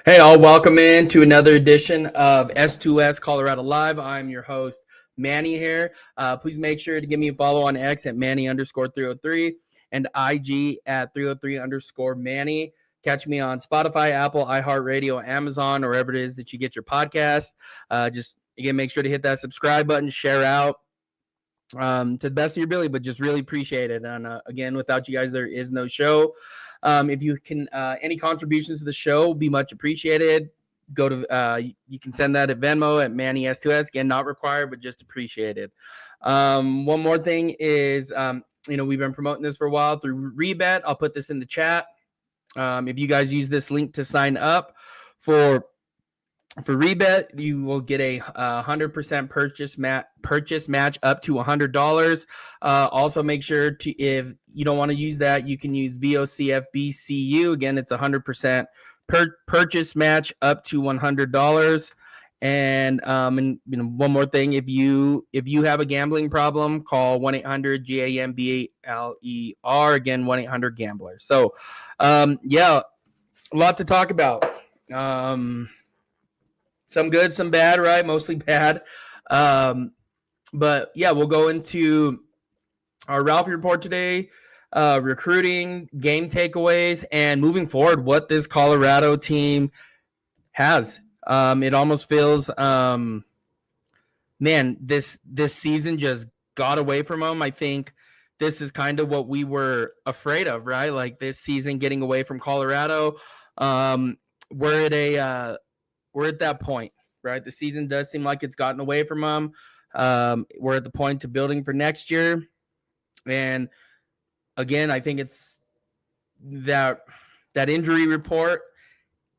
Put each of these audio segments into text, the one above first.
Hey, all, welcome in to another edition of S2S Colorado Live. I'm your host, Manny here. Please make sure to give me a follow on X at Manny_303 and IG at 303_Manny. Catch me on Spotify, Apple, iHeartRadio, Amazon, or wherever it is that you get your podcast. Just, again, make sure to hit that subscribe button, share out to the best of your ability, but just really appreciate it. And again, without you guys, there is no show. If you can, any contributions to the show will be much appreciated. Go to, you can send that at Venmo at Manny S2S. Again, not required, but just appreciated. One more thing is, we've been promoting this for a while through Rebet. I'll put this in the chat. If you guys use this link to sign up for Rebet, you will get a 100% purchase match up to $100. Also, make sure to, if you don't want to use that, you can use VOCFBCU. Again, it's 100% purchase match up to $100. And one more thing, if you have a gambling problem, call 1-800-GAMBLER. Again, 1-800-GAMBLER. So, a lot to talk about. Some good, some bad, right? Mostly bad. But yeah, we'll go into our Ralphie report today, recruiting, game takeaways, and moving forward, what this Colorado team has. It almost feels, this season just got away from them. I think this is kind of what we were afraid of, right? Like this season getting away from Colorado. We're at that point, right? The season does seem like it's gotten away from them. We're at the point to building for next year. And again, I think it's that injury report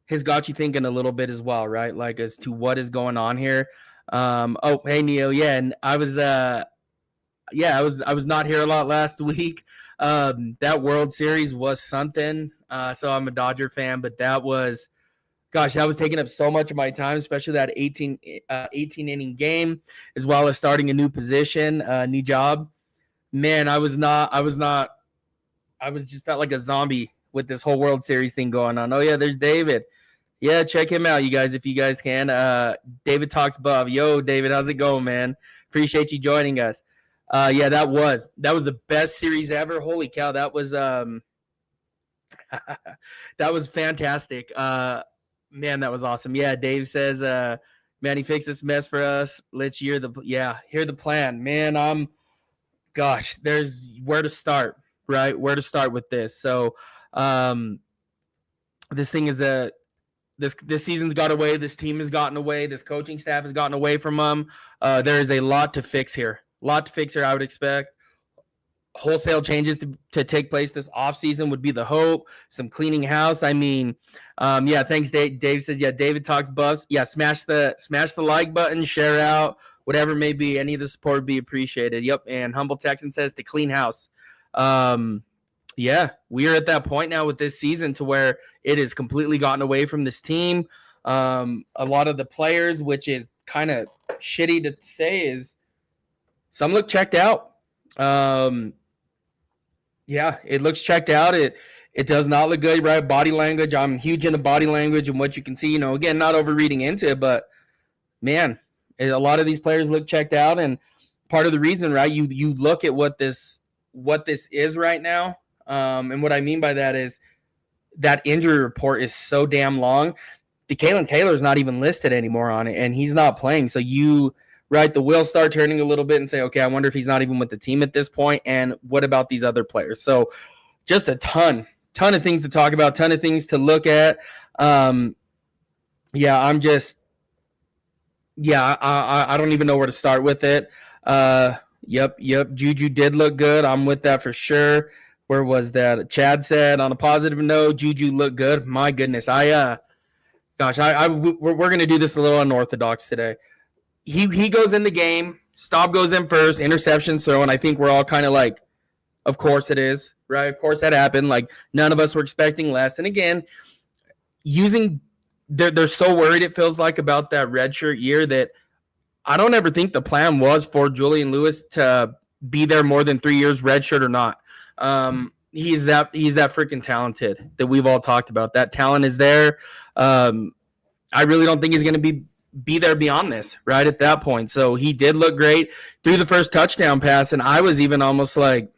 has got you thinking a little bit as well, right? Like as to what is going on here. Hey Neil. Yeah. And I was not here a lot last week. That World Series was something. So I'm a Dodger fan, but that was taking up so much of my time, especially that 18 inning game, as well as starting a new position, new job. Man, I just felt like a zombie with this whole World Series thing going on. Oh yeah, there's David. Yeah, check him out, you guys, if you guys can. David Talks Buff. Yo, David, how's it going, man? Appreciate you joining us. That was the best series ever. Holy cow, that was that was fantastic. Man, that was awesome. Yeah, Dave says, Manny, fix this mess for us. Let's hear the plan. Man, there's where to start, right? Where to start with this. So, this thing is this season's got away. This team has gotten away. This coaching staff has gotten away from them. There is a lot to fix here. I would expect. Wholesale changes to take place this offseason would be the hope. Some cleaning house. I mean, thanks, Dave. Dave says, yeah, David Talks Buffs. Yeah, smash the like button, share out, whatever it may be. Any of the support would be appreciated. Yep, and Humble Texan says to clean house. We are at that point now with this season to where it has completely gotten away from this team. A lot of the players, which is kind of shitty to say, is some look checked out. It looks checked out. It does not look good, right? Body language. I'm huge into body language and what you can see, again, not overreading into it, but man, a lot of these players look checked out. And part of the reason, right, you look at what this is right now. And what I mean by that is that injury report is so damn long. DeKalen Taylor's not even listed anymore on it, and he's not playing. So right, the wheels start turning a little bit and say, okay, I wonder if he's not even with the team at this point, and what about these other players? So just a ton of things to talk about, ton of things to look at. I don't even know where to start with it. Juju did look good. I'm with that for sure. Where was that? Chad said, on a positive note, Juju looked good. My goodness. We're going to do this a little unorthodox today. He goes in the game. Staub goes in first. Interceptions thrown. I think we're all kind of like, of course it is, right? Of course that happened. Like none of us were expecting less. And again, they're so worried, it feels like, about that redshirt year that I don't ever think the plan was for Julian Lewis to be there more than 3 years, redshirt or not. he's that freaking talented that we've all talked about. That talent is there. I really don't think he's going to be there beyond this, right, at that point. So he did look great through the first touchdown pass, and I was even just like,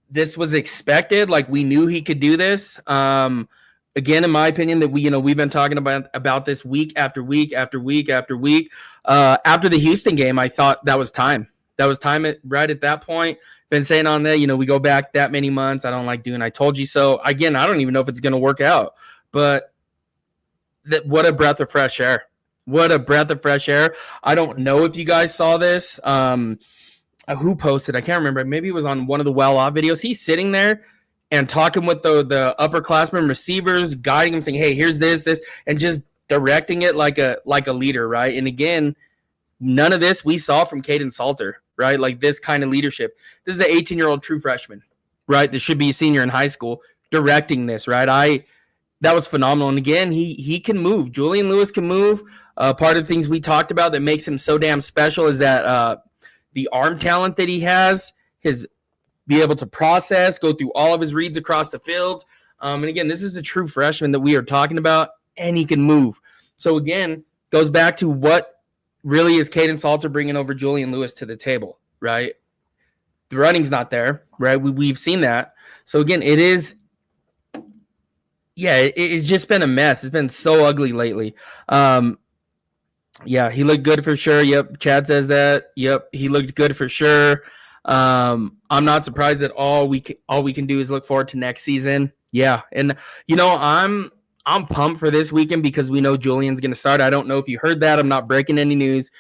this was expected. Like, we knew he could do this. Again, in my opinion, that we've been talking about this week after week after week after week. After the Houston game, I thought that was time. That was time right at that point. Been saying on that, we go back that many months. I don't like doing I told you so. Again, I don't even know if it's going to work out. But what a breath of fresh air. What a breath of fresh air. I don't know if you guys saw this. Who posted? I can't remember. Maybe it was on one of the well-off videos. He's sitting there and talking with the upperclassmen receivers, guiding them, saying, hey, here's this, and just directing it like a leader, right? And again, none of this we saw from Caden Salter, right? Like this kind of leadership. This is an 18-year-old true freshman, right? This should be a senior in high school directing this, right? That was phenomenal. And again, he can move. Julian Lewis can move. Part of the things we talked about that makes him so damn special is that the arm talent that he has, his be able to process, go through all of his reads across the field. And again, this is a true freshman that we are talking about, and he can move. So again, goes back to what really is Caden Salter bringing over Julian Lewis to the table, right? The running's not there, right? We've seen that. So again, it's just been a mess. It's been so ugly lately. Yeah, he looked good for sure. Yep, Chad says that. Yep, he looked good for sure. I'm not surprised at all. All we can do is look forward to next season. Yeah, and I'm pumped for this weekend because we know Julian's going to start. I don't know if you heard that. I'm not breaking any news.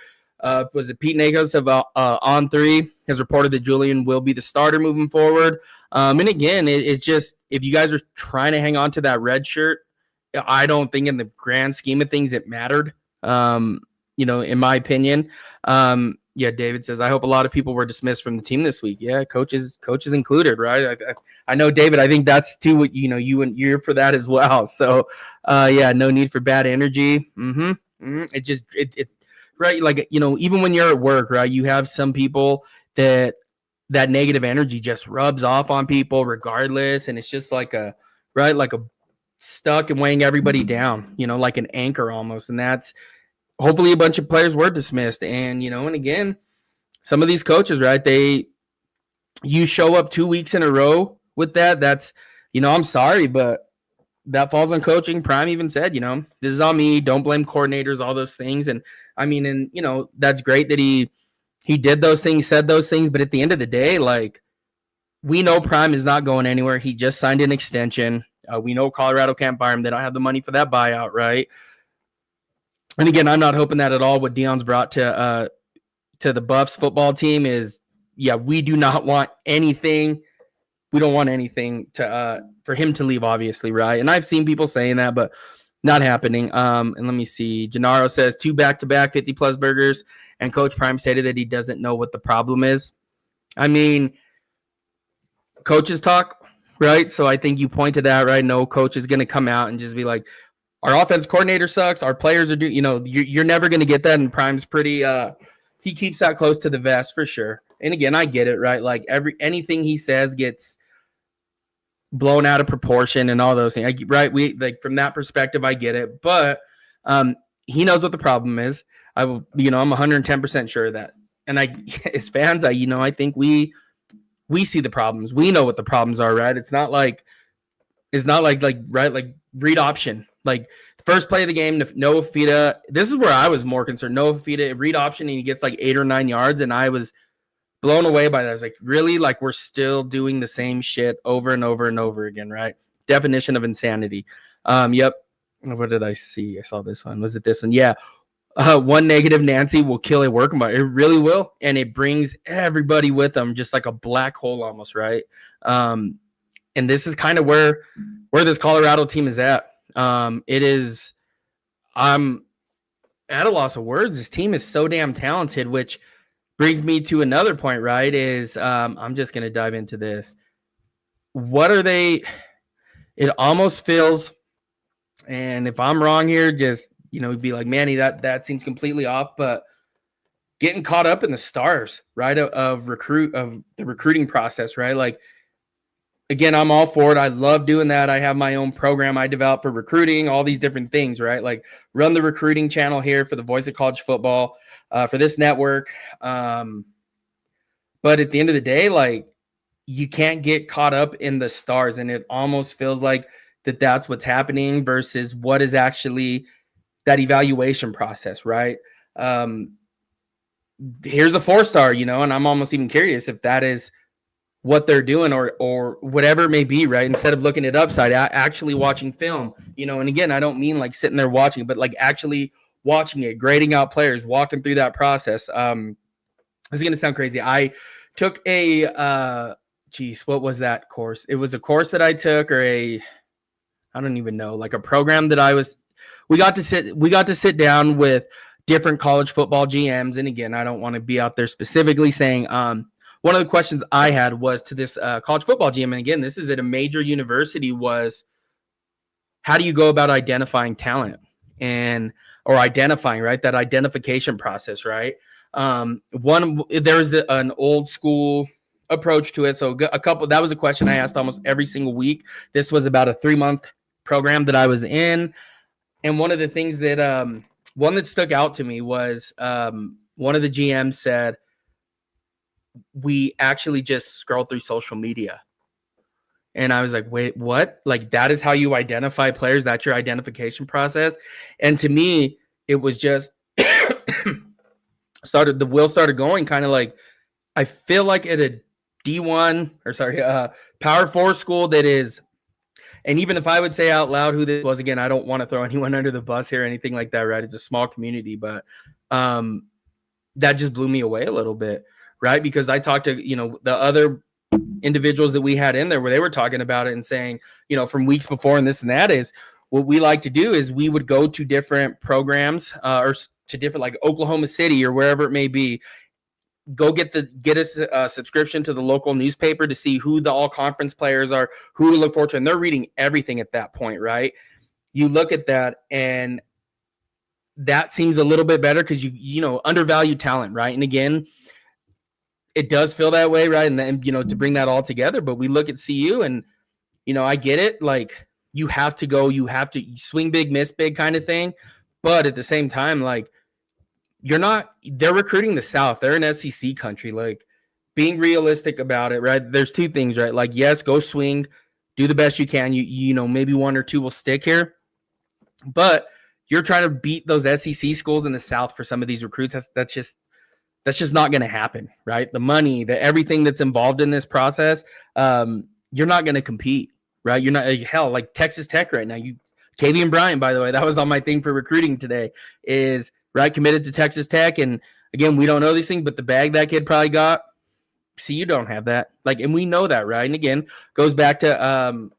Was it Pete Nagos of On3 has reported that Julian will be the starter moving forward. And again, it's just, if you guys are trying to hang on to that red shirt, I don't think in the grand scheme of things it mattered. In my opinion. Yeah, David says, I hope a lot of people were dismissed from the team this week. Yeah, coaches included, right? I know, David, I think that's too what you're for that as well. So yeah, no need for bad energy. It just right, like, even when you're at work, right, you have some people that negative energy just rubs off on people regardless, and it's just like a stuck and weighing everybody down, like an anchor almost. And that's hopefully a bunch of players were dismissed. And, and again, some of these coaches, right, you show up 2 weeks in a row with that. That's, I'm sorry, but that falls on coaching. Prime even said, this is on me. Don't blame coordinators, all those things. And I mean, and, that's great that he did those things, said those things. But at the end of the day, like, we know Prime is not going anywhere. He just signed an extension. We know Colorado can't buy him. They don't have the money for that buyout, right? And again, I'm not hoping that at all. What Deion's brought to the Buffs football team is, yeah, we do not want anything. We don't want anything for him to leave, obviously, right? And I've seen people saying that, but not happening. And let me see. Gennaro says 2 back-to-back 50-plus burgers, and Coach Prime stated that he doesn't know what the problem is. I mean, coaches talk, right? So I think you point to that, right? No coach is going to come out and just be like, our offense coordinator sucks. Our players are you're never going to get that. And Prime's pretty, he keeps that close to the vest for sure. And again, I get it, right? Like anything he says gets blown out of proportion and all those things, right? From that perspective, I get it. But he knows what the problem is. I'm 110% sure of that. And as fans, I think we see the problems. We know what the problems are, right? It's not like right, like read option. Like the first play of the game, Noah Fifita. This is where I was more concerned. Noah Fifita, read option, and he gets like 8 or 9 yards, and I was blown away by that. I was like, really? Like, we're still doing the same shit over and over and over again, right? Definition of insanity. Yep. What did I see? I saw this one. Was it this one? Yeah. One negative Nancy will kill a work environment. It really will, and it brings everybody with them, just like a black hole almost, right? And this is kind of where this Colorado team is at. It is, I'm at a loss of words. This team is so damn talented, which brings me to another point, right? Is I'm just going to dive into this. What are they? It almost feels, and if I'm wrong here, just, be like, Manny, that seems completely off. But getting caught up in the stars, right? Of the recruiting process, right? Like, again, I'm all for it. I love doing that. I have my own program I develop for recruiting, all these different things, right? Like, run the recruiting channel here for the Voice of College Football, for this network. But at the end of the day, like, you can't get caught up in the stars, and it almost feels like that's what's happening versus what is actually that evaluation process, right? Here's a 4-star, and I'm almost even curious if that is what they're doing or whatever it may be, right? Instead of looking at upside, actually watching film, and again, I don't mean like sitting there watching, but like actually watching it, grading out players, walking through that process. This is going to sound crazy. I took a, what was that course? It was a course that I took, or I don't even know, like a program that we got to sit down with different college football GMs. And again, I don't want to be out there specifically saying, one of the questions I had was to this college football GM, and again, this is at a major university, was how do you go about identifying talent or identifying, right? That identification process, right? There was an old school approach to it. So that was a question I asked almost every single week. This was about a 3-month program that I was in. And one of the things that, one that stuck out to me was, one of the GMs said, we actually just scroll through social media. And I was like, wait, what? Like, that is how you identify players? That's your identification process? And to me, it was just the wheel started going, kind of like, I feel like at a Power 4 school that is, and even if I would say out loud who this was, again, I don't want to throw anyone under the bus here or anything like that, right? It's a small community, but that just blew me away a little bit, right? Because I talked to, the other individuals that we had in there where they were talking about it and saying, from weeks before and this and that, is what we like to do is we would go to different programs or to different, like Oklahoma City or wherever it may be, go get a subscription to the local newspaper to see who the all conference players are, who to look forward to. And they're reading everything at that point, right? You look at that and that seems a little bit better because you undervalue talent, right? And again, it does feel that way, right? And then, to bring that all together, but we look at CU and, I get it. Like, you have to swing big, miss big kind of thing. But at the same time, like, they're recruiting the South. They're an SEC country. Like, being realistic about it, right? There's two things, right? Like, yes, go swing, do the best you can. Maybe one or two will stick here, but you're trying to beat those SEC schools in the South for some of these recruits. That's just not going to happen, right? The money, everything that's involved in this process, you're not going to compete, right? You're not, hell, like Texas Tech right now. Kavian Bryant, by the way, that was on my thing for recruiting today, is right committed to Texas Tech. And again, we don't know these things, but the bag that kid probably got, see, you don't have that. Like, and we know that, right? And again, goes back to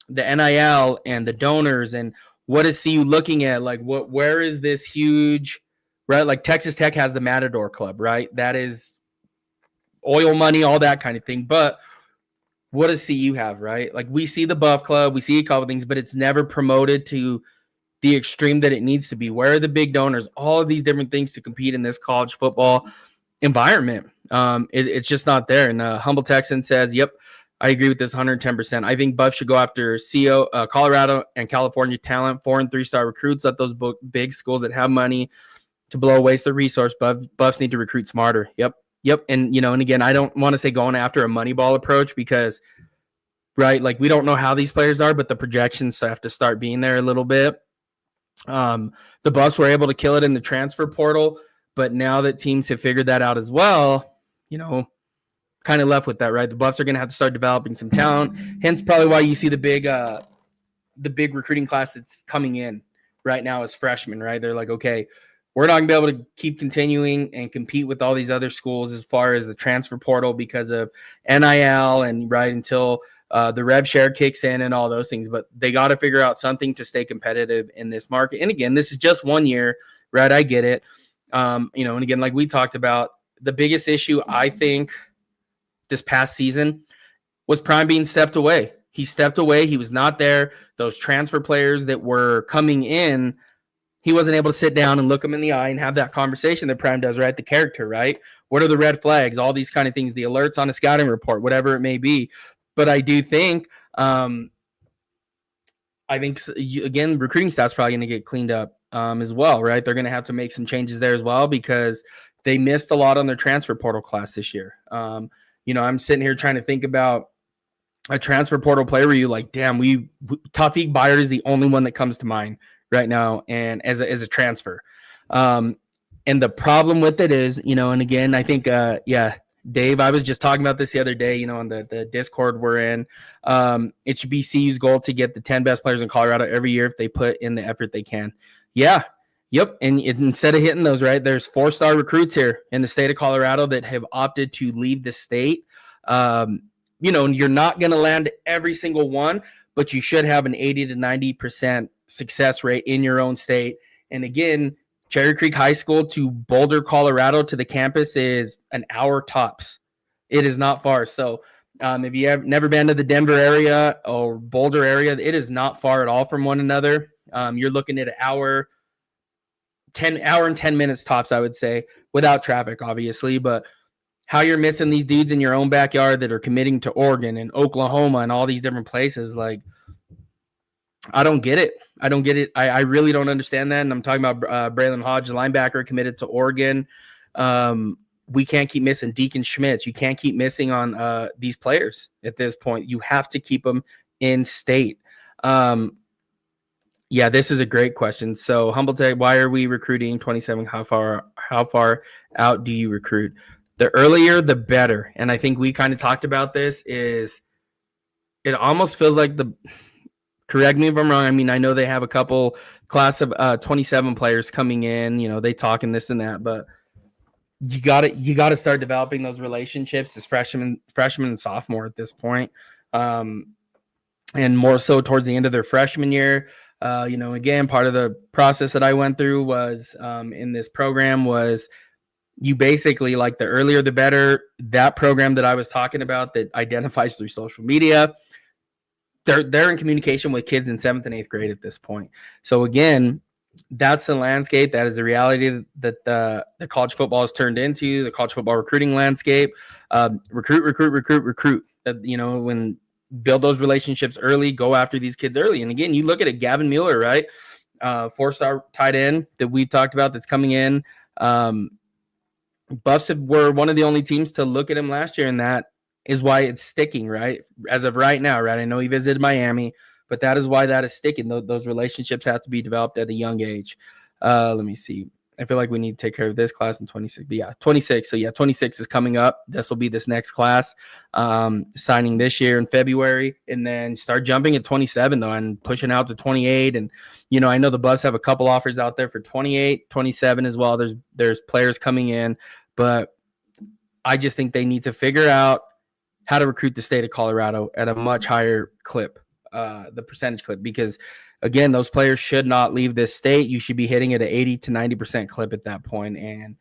the NIL and the donors and what is CU looking at? Like, where is this huge, right? Like, Texas Tech has the Matador Club, right? That is oil money, all that kind of thing. But what does CU have, right? Like, we see the Buff Club, we see a couple things, but it's never promoted to the extreme that it needs to be. Where are the big donors? All of these different things to compete in this college football environment. It's just not there. And Humble Texan says, yep, I agree with this 110%. I think Buff should go after Colorado and California talent, 4- and 3-star recruits. Let those big schools that have money to blow waste the resource. Buffs need to recruit smarter. Yep. And, and again, I don't want to say going after a money ball approach because, right, like, we don't know how these players are, but the projections have to start being there a little bit. The Buffs were able to kill it in the transfer portal, but now that teams have figured that out as well, kind of left with that, right? The Buffs are going to have to start developing some talent. Hence, probably why you see the big recruiting class that's coming in right now as freshmen, right? They're like, okay, we're not going to be able to keep continuing and compete with all these other schools as far as the transfer portal because of NIL and right until the rev share kicks in and all those things. But they got to figure out something to stay competitive in this market. And again, this is just 1 year, right? I get it. And again, like we talked about, the biggest issue I think this past season was Prime being stepped away. He stepped away. He was not there. Those transfer players that were coming in he wasn't able to sit down and look him in the eye and have that conversation that Prime does, right? The character, right? What are the red flags? All these kind of things, the alerts on a scouting report, whatever it may be. But I do think, again, recruiting staff's probably going to get cleaned up as well, right? They're going to have to make some changes there as well because they missed a lot on their transfer portal class this year. I'm sitting here trying to think about a transfer portal player where you like, damn, Tawfiq Byard is the only one that comes to mind right now, and as a transfer. And the problem with it is, and again, I think, Dave, I was just talking about this the other day, on the Discord we're in. It should be CU's goal to get the 10 best players in Colorado every year if they put in the effort they can. Yeah. Yep. And instead of hitting those, right, there's 4-star recruits here in the state of Colorado that have opted to leave the state. You're not going to land every single one, but you should have an 80 to 90% success rate in your own state. And again, Cherry Creek High School to Boulder, Colorado to the campus is an hour tops. It is not far. So if you have never been to the Denver area or Boulder area, it is not far at all from one another. You're looking at an hour and 10 minutes tops, I would say, without traffic, obviously. But how you're missing these dudes in your own backyard that are committing to Oregon and Oklahoma and all these different places, like, I don't get it. I really don't understand that. And I'm talking about Braylon Hodge, linebacker, committed to Oregon. We can't keep missing Deacon Schmitz. You can't keep missing on these players at this point. You have to keep them in state. This is a great question. So Humble Tech, why are we recruiting 27? How far out do you recruit? The earlier, the better. And I think we kind of talked about this. It almost feels like correct me if I'm wrong. I mean, I know they have a couple class of 27 players coming in. They talk and this and that, but you got to start developing those relationships as freshman and sophomore at this point, and more so towards the end of their freshman year. Again, part of the process that I went through was in this program was you basically, like, the earlier the better. That program that I was talking about that identifies through social media, they're in communication with kids in 7th and 8th grade at this point. So again, that's the landscape. That is the reality that the college football has turned into, the college football recruiting landscape. Recruit. When build those relationships early, go after these kids early. And again, you look at it, Gavin Mueller, right? 4-star tight end that we've talked about that's coming in. Buffs were one of the only teams to look at him last year, and that is why it's sticking, right? As of right now, right? I know he visited Miami, but that is why that is sticking. Those relationships have to be developed at a young age. Let me see. I feel like we need to take care of this class in 26. But yeah, 26. So yeah, 26 is coming up. This will be this next class, signing this year in February, and then start jumping at 27 though, and pushing out to 28. And I know the Buffs have a couple offers out there for 28, 27 as well. There's players coming in, but I just think they need to figure out how to recruit the state of Colorado at a much higher clip, the percentage clip, because again, those players should not leave this state. You should be hitting at an 80 to 90% clip at that point, and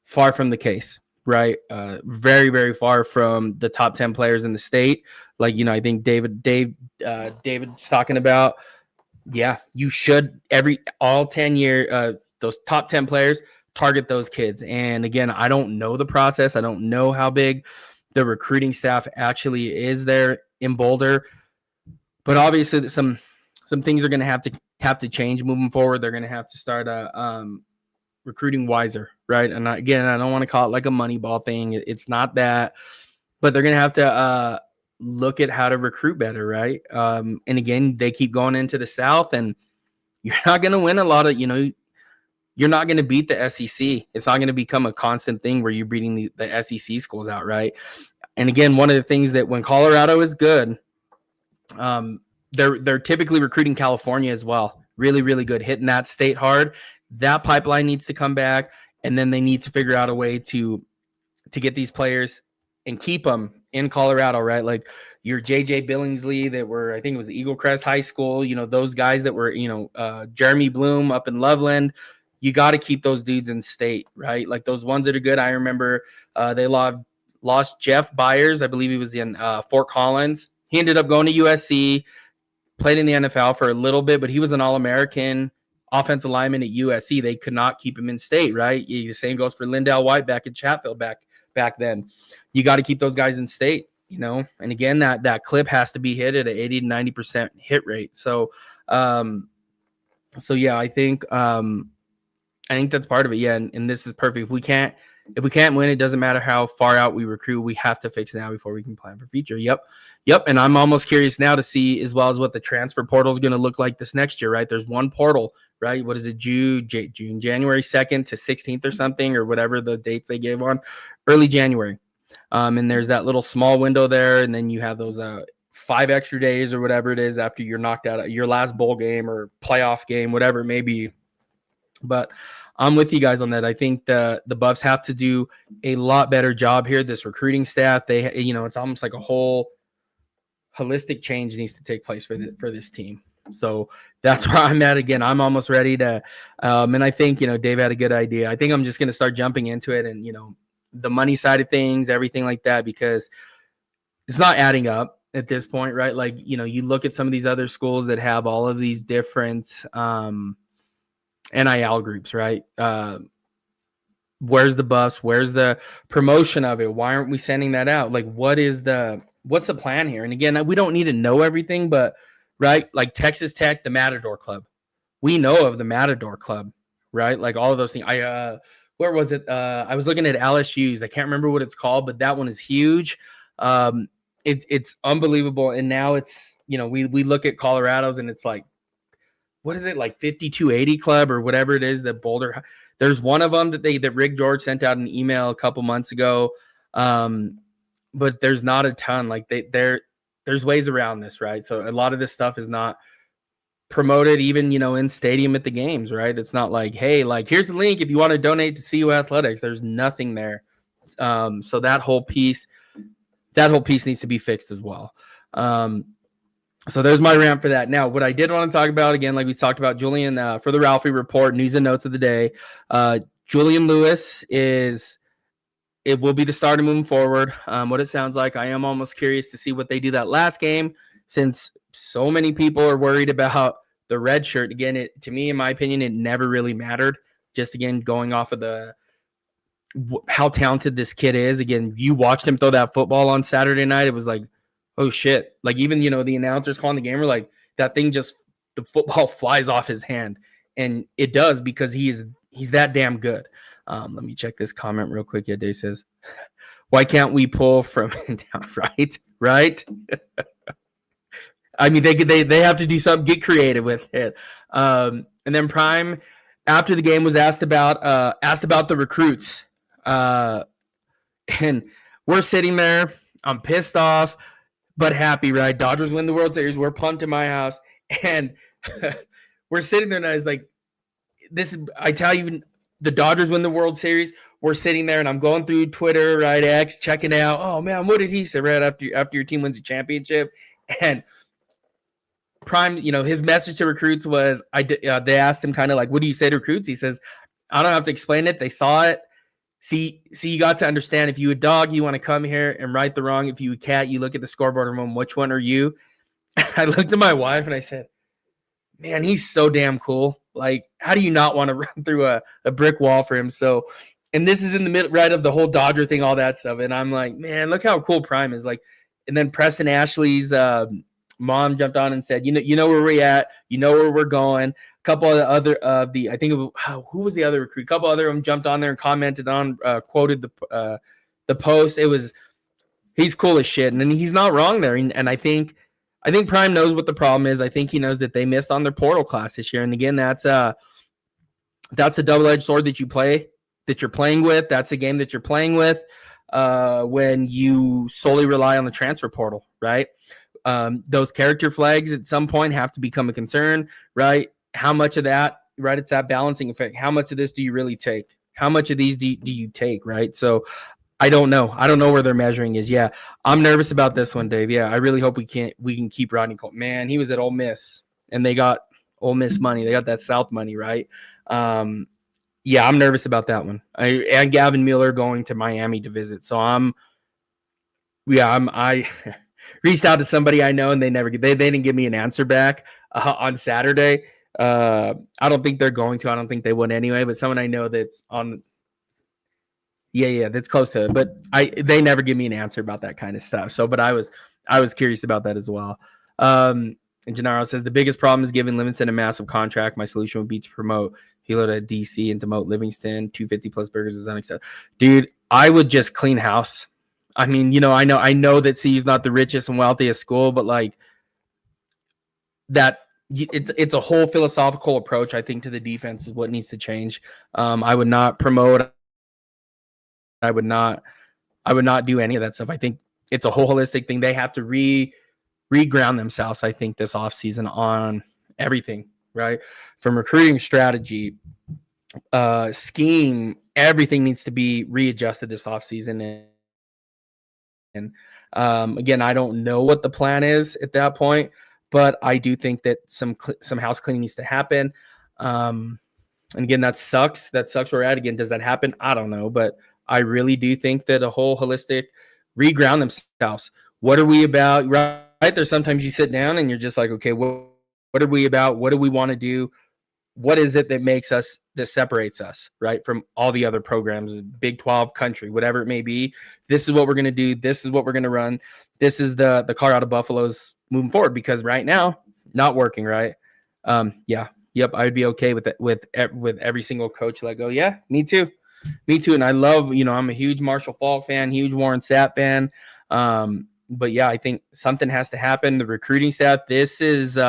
far from the case, right? Very, very far from the top 10 players in the state. Like, I think David's talking about, you should all 10 year, those top 10 players, target those kids. And again, I don't know the process. I don't know how big the recruiting staff actually is there in Boulder, but obviously some things are going to have to change moving forward. They're going to have to start recruiting wiser, right? And again, I don't want to call it like a money ball thing. It's not that, but they're going to have to look at how to recruit better, right? And again, they keep going into the South, and you're not going to win a lot of, you're not going to beat the SEC. It's not going to become a constant thing where you're beating the SEC schools out, right? And again, one of the things that when Colorado is good, they're typically recruiting California as well. Really, really good, hitting that state hard. That pipeline needs to come back, and then they need to figure out a way to get these players and keep them in Colorado, right? Like your JJ Billingsley that were, I think it was Eagle Crest High School, those guys that were, Jeremy Bloom up in Loveland. You got to keep those dudes in state, right? Like those ones that are good. I remember they lost Jeff Byers. I believe he was in Fort Collins. He ended up going to USC, played in the NFL for a little bit, but he was an All-American offensive lineman at USC. They could not keep him in state, right? The same goes for Lindell White back at Chatfield back then. You got to keep those guys in state, you know. And again, that clip has to be hit at an 80 to 90% hit rate. So yeah, I think that's part of it. Yeah, and this is perfect. If we can't win, it doesn't matter how far out we recruit. We have to fix now before we can plan for future. Yep. And I'm almost curious now to see as well as what the transfer portal is going to look like this next year. Right? There's one portal. Right? What is it? June, January 2nd to 16th or something, or whatever the dates they gave on, early January. And there's that little small window there, and then you have those 5 extra days or whatever it is after you're knocked out of your last bowl game or playoff game, whatever it may be. But I'm with you guys on that. I think the Buffs have to do a lot better job here. This recruiting staff, it's almost like a whole holistic change needs to take place for this team. So that's where I'm at. Again, I'm almost ready to, and I think, Dave had a good idea. I think I'm just going to start jumping into it and, the money side of things, everything like that, because it's not adding up at this point, right? Like, you look at some of these other schools that have all of these different, NIL groups, right? Where's the Buffs? Where's the promotion of it? Why aren't we sending that out? Like, what's the plan here? And again, we don't need to know everything, but right, like Texas Tech, the Matador Club, we know of the Matador Club, right? Like all of those things. Where was it? I was looking at LSU's. I can't remember what it's called, but that one is huge. It's unbelievable. And now it's, we look at Colorado's and it's like, what is it, like 5280 Club or whatever it is that Boulder. There's one of them that Rick George sent out an email a couple months ago. But there's not a ton. Like there's ways around this, right? So a lot of this stuff is not promoted even, in stadium at the games, right? It's not like, hey, like here's the link if you want to donate to CU Athletics. There's nothing there. So that whole piece needs to be fixed as well. So there's my rant for that. Now, what I did want to talk about, again, like we talked about, Julian, for the Ralphie Report, news and notes of the day, Julian Lewis will be the starter moving forward. What it sounds like, I am almost curious to see what they do that last game, since so many people are worried about the red shirt. Again, to me, in my opinion, it never really mattered. Just, again, going off of how talented this kid is. Again, you watched him throw that football on Saturday night. It was like, oh shit. Like even, the announcers calling the game were like, that thing the football flies off his hand. And it does, because he's that damn good. Let me check this comment real quick. Yeah, Dave says, why can't we pull from down? Right. I mean, they have to do something, get creative with it. And then Prime, after the game, was asked about the recruits. And we're sitting there. I'm pissed off, but happy, right? Dodgers win the World Series. We're pumped in my house. And we're sitting there, and I was like, I tell you, the Dodgers win the World Series. We're sitting there, and I'm going through Twitter, right, X, checking out, oh, man, what did he say right after your team wins a championship? And Prime, his message to recruits was, they asked him kind of like, what do you say to recruits? He says, I don't have to explain it. They saw it. See, you got to understand, if you a dog, you want to come here and right the wrong. If you a cat, you look at the scoreboard and which one are you? I looked at my wife and I said, man, he's so damn cool. Like, how do you not want to run through a brick wall for him? So, and this is in the middle, right, of the whole Dodger thing, all that stuff. And I'm like, man, look how cool Prime is. Like, and then Preston Ashley's mom jumped on and said, you know where we're at, where we're going. A couple of the other I think who was the other recruit? A couple other of them jumped on there and commented on, quoted the post. He's cool as shit, and he's not wrong there. And I think Prime knows what the problem is. I think he knows that they missed on their portal class this year. And again, that's a double-edged sword that you're playing with. That's a game that you're playing with when you solely rely on the transfer portal, right? Those character flags at some point have to become a concern, right? How much of that, right? It's that balancing effect. How much of this do you really take? How much of these do you take, right? So I don't know. I don't know where their measuring is. Yeah, I'm nervous about this one, Dave. Yeah, I really hope we can keep Rodney Cole. Man, he was at Ole Miss, and they got Ole Miss money. They got that South money, right? Yeah, I'm nervous about that one. And Gavin Miller going to Miami to visit. So I reached out to somebody I know, and they didn't give me an answer back on Saturday. I don't think they're going to. I don't think they would anyway. But someone I know that's on. Yeah, that's close to it. But they never give me an answer about that kind of stuff. So, but I was curious about that as well. And Gennaro says the biggest problem is giving Livingston a massive contract. My solution would be to promote Hilo to DC and demote Livingston. 250 plus burgers is unacceptable. Dude, I would just clean house. I mean, I know that CU's not the richest and wealthiest school, but like that, it's a whole philosophical approach. I think to the defense is what needs to change. I would not promote. I would not do any of that stuff. I think it's a whole holistic thing. They have to reground themselves, I think, this offseason on everything, right? From recruiting strategy, scheme, everything needs to be readjusted this offseason. And again, I don't know what the plan is at that point, but I do think that some house cleaning needs to happen. And again, that sucks. That sucks where we're at. Again, does that happen? I don't know, but I really do think that a whole holistic reground themselves. What are we about? Right? There's sometimes you sit down and you're just like, okay, what are we about? What do we want to do? What is it that makes us, that separates us, right, from all the other programs, Big 12, country, whatever it may be? This is what we're going to do. This is what we're going to run. This is the Colorado Buffaloes moving forward, because right now, not working, right? Yep, I'd be okay with it, with every single coach let go. Yeah, me too. And I love, I'm a huge Marshall Faulk fan, huge Warren Sapp fan. But yeah, I think something has to happen. The recruiting staff, this is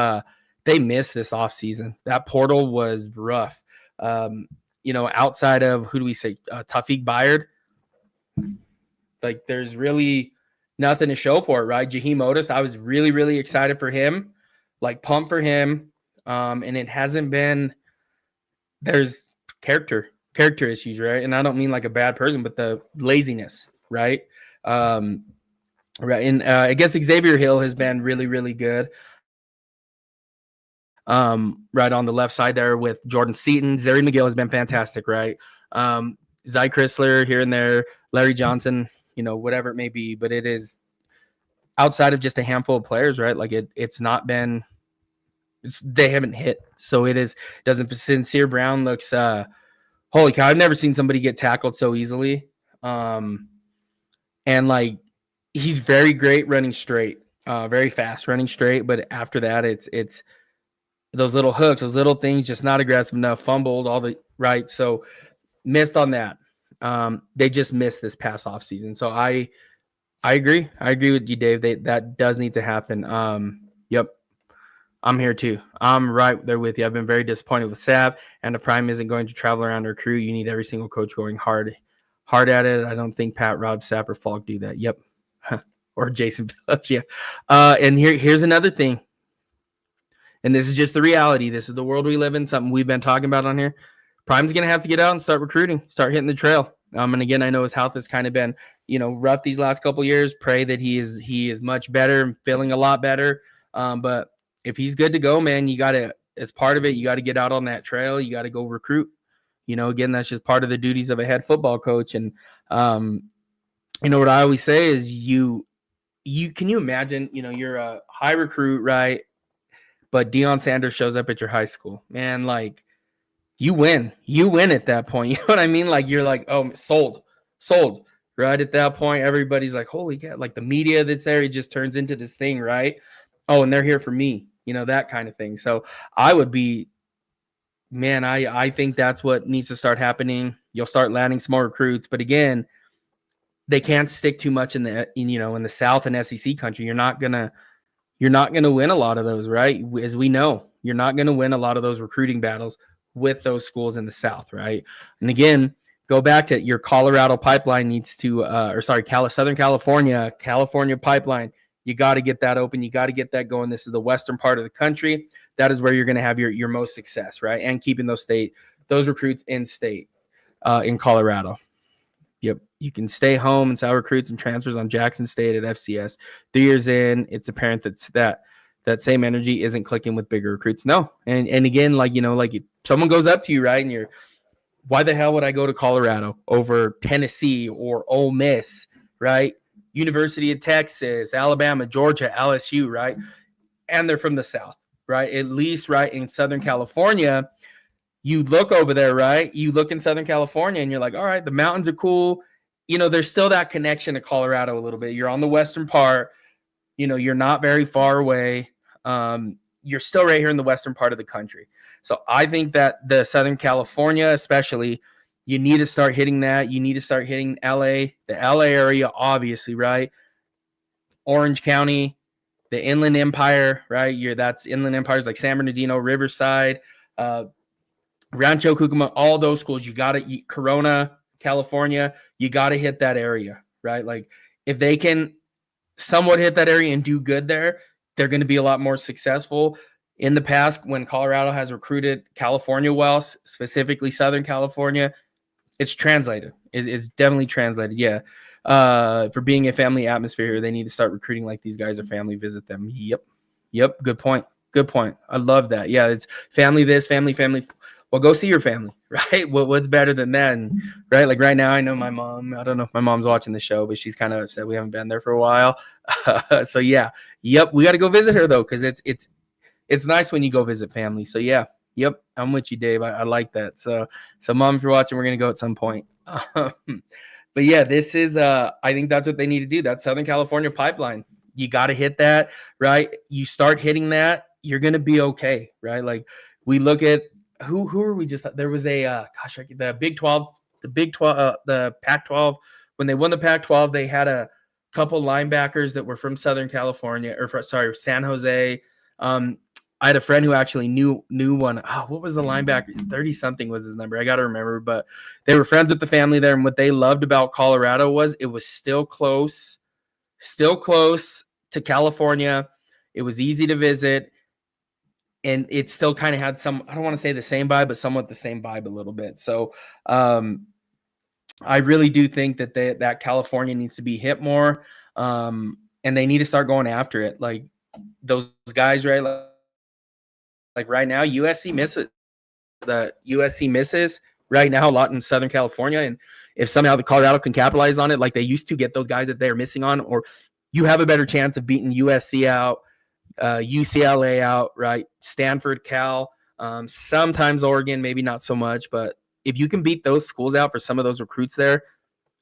they missed this offseason. That portal was rough. Outside of, who do we say, Tawfiq Bayard, like there's really nothing to show for it, right? Jaheim Otis, I was really, really excited for him, like pumped for him. And it hasn't been, there's character issues, right? And I don't mean like a bad person, but the laziness, right? Right. And I guess Xavier Hill has been really, really good. Right on the left side there with Jordan Seaton. Zary McGill has been fantastic, right? Zy Chrysler here and there, Larry Johnson, whatever it may be, but it is outside of just a handful of players, right? Like it's not been, they haven't hit. So doesn't. Sincere Brown looks, holy cow, I've never seen somebody get tackled so easily. And like, he's very great running straight, very fast running straight. But after that, it's those little hooks, those little things, just not aggressive enough, fumbled all the right. So missed on that. They just missed this past off season. So I agree. I agree with you, Dave. That does need to happen. Yep. I'm here too. I'm right there with you. I've been very disappointed with Sapp, and the prime isn't going to travel around to recruit. You need every single coach going hard at it. I don't think Pat, Rob, Sapp, or Falk do that. Yep. Or Jason Phillips. Yeah. And here's another thing. And this is just the reality. This is the world we live in, something we've been talking about on here. Prime's going to have to get out and start recruiting, start hitting the trail. And again, I know his health has kind of been, rough these last couple of years. Pray that he is much better and feeling a lot better. But if he's good to go, man, you got to, as part of it, you got to get out on that trail. You got to go recruit. Again, that's just part of the duties of a head football coach. And, what I always say is can you imagine, you're a high recruit, right? But Deion Sanders shows up at your high school, man, like you win at that point. You know what I mean? Like you're like, oh, sold right at that point. Everybody's like, holy cow, like the media that's there, it just turns into this thing, right? Oh, and they're here for me, that kind of thing. So I would be, man, I think that's what needs to start happening. You'll start landing some more recruits, but again, they can't stick too much in the South and SEC country. You're not gonna win a lot of those, right? As we know, you're not gonna win a lot of those recruiting battles with those schools in the South, right? And again, go back to your Colorado pipeline needs to, Southern California pipeline. You got to get that open. You got to get that going. This is the western part of the country. That is where you're going to have your most success, right? And keeping those recruits in state, in Colorado. Yep. You can stay home and sell recruits and transfers on Jackson State at FCS. 3 years in, it's apparent that same energy isn't clicking with bigger recruits. No. And again, like someone goes up to you, right? And why the hell would I go to Colorado over Tennessee or Ole Miss, right? University of Texas, Alabama, Georgia, LSU, right? And they're from the South. right? At least, right, in Southern California, you look over there, right? You look in Southern California and you're like, all right, the mountains are cool. There's still that connection to Colorado a little bit. You're on the western part, you're not very far away. You're still right here in the western part of the country. So I think that the Southern California, especially, you need to start hitting that. You need to start hitting LA, the LA area, obviously, right? Orange County, the Inland Empire, right? That's Inland Empires like San Bernardino, Riverside, Rancho Cucamonga, all those schools. You got to eat Corona, California. You got to hit that area, right? Like if they can somewhat hit that area and do good there, they're going to be a lot more successful. In the past, when Colorado has recruited California well, specifically Southern California, it's translated. It's definitely translated. Yeah. For being a family atmosphere here, they need to start recruiting like these guys are family, visit them. Yep. Good point. I love that. Yeah. It's family this, family. Well, go see your family, right? What's better than that? And, right? Like right now, I know my mom. I don't know if my mom's watching the show, but she's kind of upset we haven't been there for a while. So yeah, yep, we got to go visit her though, because it's nice when you go visit family. So yeah, yep, I'm with you, Dave. I like that. So mom, if you're watching, we're gonna go at some point. But yeah, this is I think that's what they need to do. That Southern California pipeline. You got to hit that, right? You start hitting that, you're gonna be okay, right? Like we look at who are we just? There was a the Big 12, the Pac-12. When they won the Pac-12, they had a couple linebackers that were from Southern California, San Jose. I had a friend who actually knew one. Oh, what was the linebacker? 30-something was his number. I got to remember, but they were friends with the family there. And what they loved about Colorado was it was still close to California. It was easy to visit. And it still kind of had some, I don't want to say the same vibe, but somewhat the same vibe a little bit. So I really do think that California needs to be hit more. And they need to start going after it. Like those guys, right? Like right now, USC misses. The USC misses right now a lot in Southern California. And if somehow the Colorado can capitalize on it, like they used to get those guys that they're missing on, or you have a better chance of beating USC out, UCLA out, right? Stanford, Cal, sometimes Oregon, maybe not so much, but if you can beat those schools out for some of those recruits there,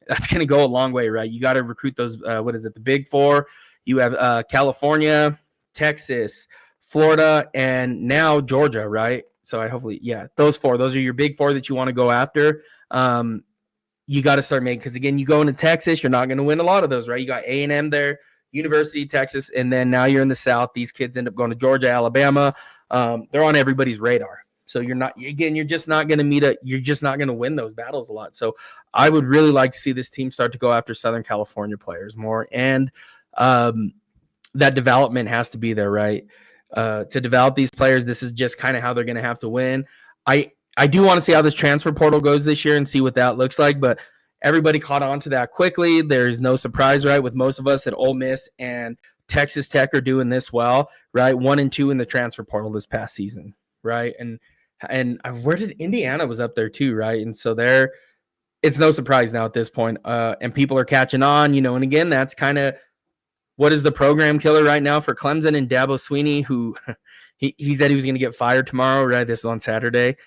that's going to go a long way, right? You got to recruit those, the Big Four. You have California, Texas, Florida, and now Georgia, right? So those four, those are your Big Four that you want to go after. You got to start making, because again, you go into Texas, you're not going to win a lot of those, right? You got A&M there, University of Texas, and then now you're in the South. These kids end up going to Georgia, Alabama. They're on everybody's radar. So you're just not going to win those battles a lot. So I would really like to see this team start to go after Southern California players more. And that development has to be there, right? To develop these players, this is just kind of how they're going to have to win. I do want to see how this transfer portal goes this year and see what that looks like, but everybody caught on to that quickly. There's no surprise, right? With most of us that Ole Miss and Texas Tech are doing this well, right? 1 and 2 in the transfer portal this past season, right? And where did Indiana was up there too, right? And so it's no surprise now at this point. And people are catching on, and again, that's kind of what is the program killer right now for Clemson and Dabo Swinney, who he said he was going to get fired tomorrow, right? This is on Saturday.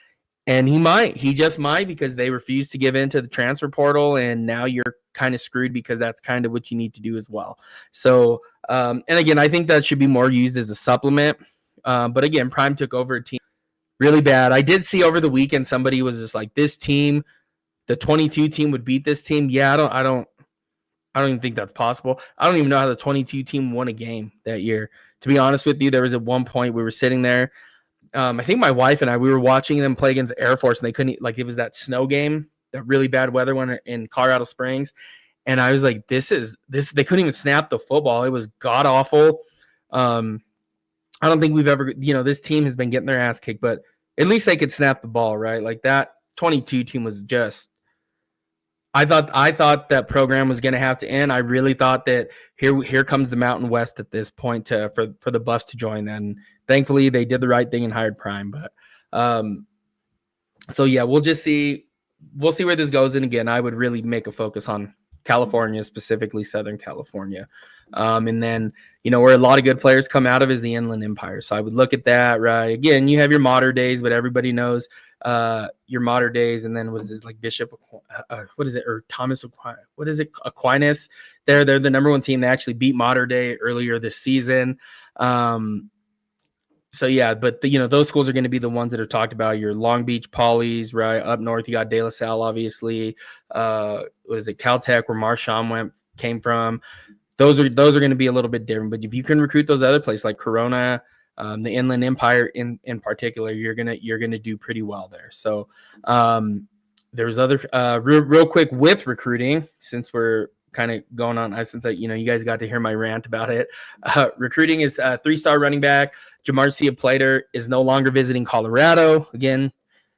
And he just might, because they refuse to give in to the transfer portal. And now you're kind of screwed, because that's kind of what you need to do as well. So, and again, I think that should be more used as a supplement. But again, Prime took over a team really bad. I did see over the weekend, somebody was just like, this team, the 22 team would beat this team. Yeah, I don't even think that's possible. I don't even know how the 22 team won a game that year. To be honest with you, there was at one point we were sitting there. I think my wife and we were watching them play against Air Force, and they couldn't, like, it was that snow game, that really bad weather one in Colorado Springs. And I was like, they couldn't even snap the football. It was god awful. I don't think we've ever, this team has been getting their ass kicked, but at least they could snap the ball, right? Like that 22 team was just, I thought that program was going to have to end. I really thought that here comes the Mountain West at this point for the Buffs to join. And thankfully they did the right thing and hired Prime. But so yeah, we'll just see. We'll see where this goes. And again, I would really make a focus on California, specifically Southern California. And then, where a lot of good players come out of is the Inland Empire. So I would look at that, right? Again, you have your Mater days, but everybody knows your Mater days. And then was it like Bishop, what is it? Or Thomas, what is it? Aquinas. They're the number one team. They actually beat Mater Day earlier this season. So yeah, but those schools are going to be the ones that are talked about. Your Long Beach Polys, right? Up north, you got De La Salle, obviously. What is it? Caltech, where Marshawn came from. Those are going to be a little bit different. But if you can recruit those other places like Corona, the Inland Empire in particular, you're gonna do pretty well there. So there's other real quick with recruiting, since we're kind of going on, since you guys got to hear my rant about it. Recruiting is 3-star running back Jamarcia Plater is no longer visiting Colorado. Again,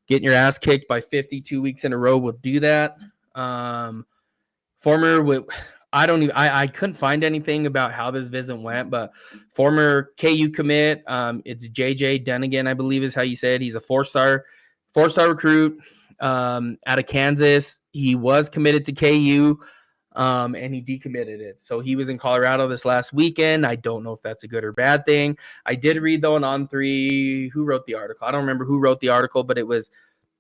getting your ass kicked by 52 weeks in a row will do that. I couldn't find anything about how this visit went, but former KU commit, it's JJ Dunnigan, I believe is how you say it. He's a four-star recruit out of Kansas. He was committed to KU. And he decommitted it. So he was in Colorado this last weekend. I don't know if that's a good or bad thing. I did read, though, on On3, who wrote the article? I don't remember who wrote the article, but it was,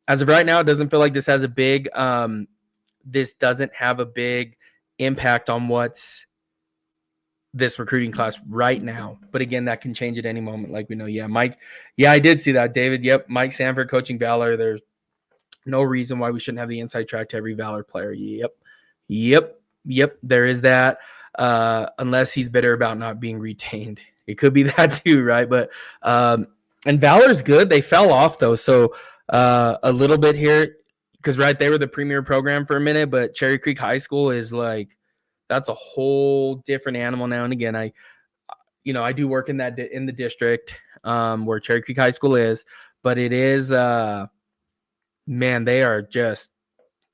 as of right now, it doesn't feel like this has a big, this doesn't have a big impact on what's this recruiting class right now. But again, that can change at any moment, like we know. Yeah, Mike. Yeah, I did see that, David. Yep, Mike Sanford coaching Valor. There's no reason why we shouldn't have the inside track to every Valor player. Yep, there is that. Unless he's bitter about not being retained. It could be that too, right? But and Valor's good. They fell off though. So a little bit here, because they were the premier program for a minute, but Cherry Creek High School is like, that's a whole different animal now. And again, I do work in the district where Cherry Creek High School is, but it is man, they are just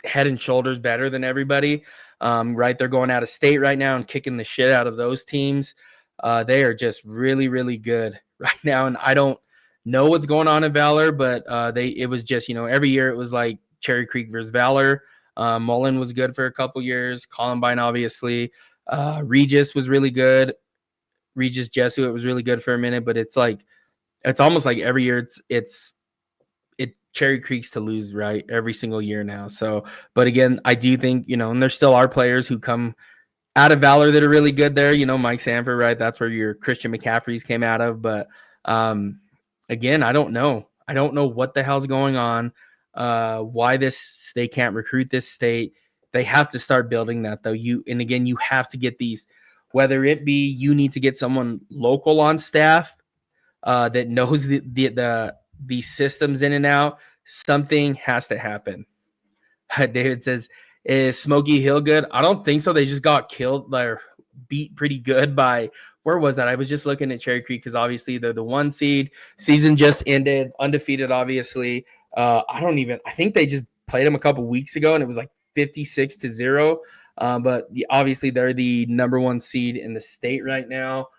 head and shoulders better than everybody. They're going out of state right now and kicking the shit out of those teams. They are just really, really good right now. And I don't know what's going on in Valor, but it was just, every year it was like Cherry Creek versus Valor. Mullen was good for a couple years. Columbine, obviously. Regis was really good. Regis Jesuit was really good for a minute, but it's almost like every year it's Cherry Creek's to lose, right? Every single year now. So, but again, I do think, and there still are players who come out of Valor that are really good there. Mike Sanford, right? That's where your Christian McCaffreys came out of. But again, I don't know. I don't know what the hell's going on. Why they can't recruit this state. They have to start building that though. You have to get these, whether it be you need to get someone local on staff that knows the systems in and out. Something has to happen. David says, is Smoky Hill good? I don't think so. They just got killed or beat pretty good by, where was that? I was just looking at Cherry Creek because obviously they're the 1 seed. Season just ended, undefeated, obviously. I think they just played them a couple weeks ago and it was like 56-0. But obviously they're the number 1 seed in the state right now.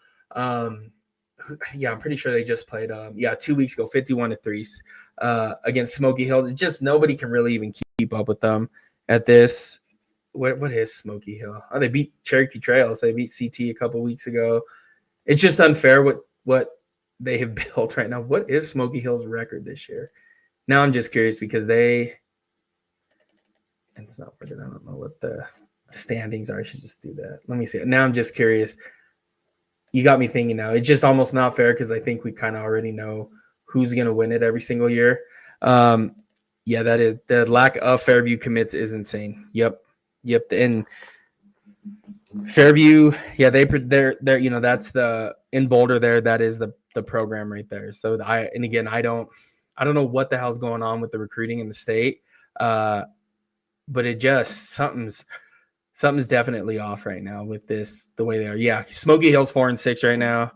Yeah, I'm pretty sure they just played 2 weeks ago, 51-3 against Smoky Hill. Just nobody can really even keep up with them at this. What is Smoky Hill? Oh, they beat Cherokee Trails. They beat CT a couple weeks ago. It's just unfair what they have built right now. What is Smoky Hill's record this year? Now I'm just curious because it's not working. I don't know what the standings are. I should just do that. Let me see. Now I'm just curious. You got me thinking now. It's just almost not fair because I think we kind of already know who's going to win it every single year. Yeah, that is the lack of Fairview commits is insane. Yep. And Fairview, yeah, they're that's the in Boulder there. That is the program right there. So I don't know what the hell's going on with the recruiting in the state, but it just something's definitely off right now with this, the way they are. Yeah, Smoky Hill's 4-6 right now.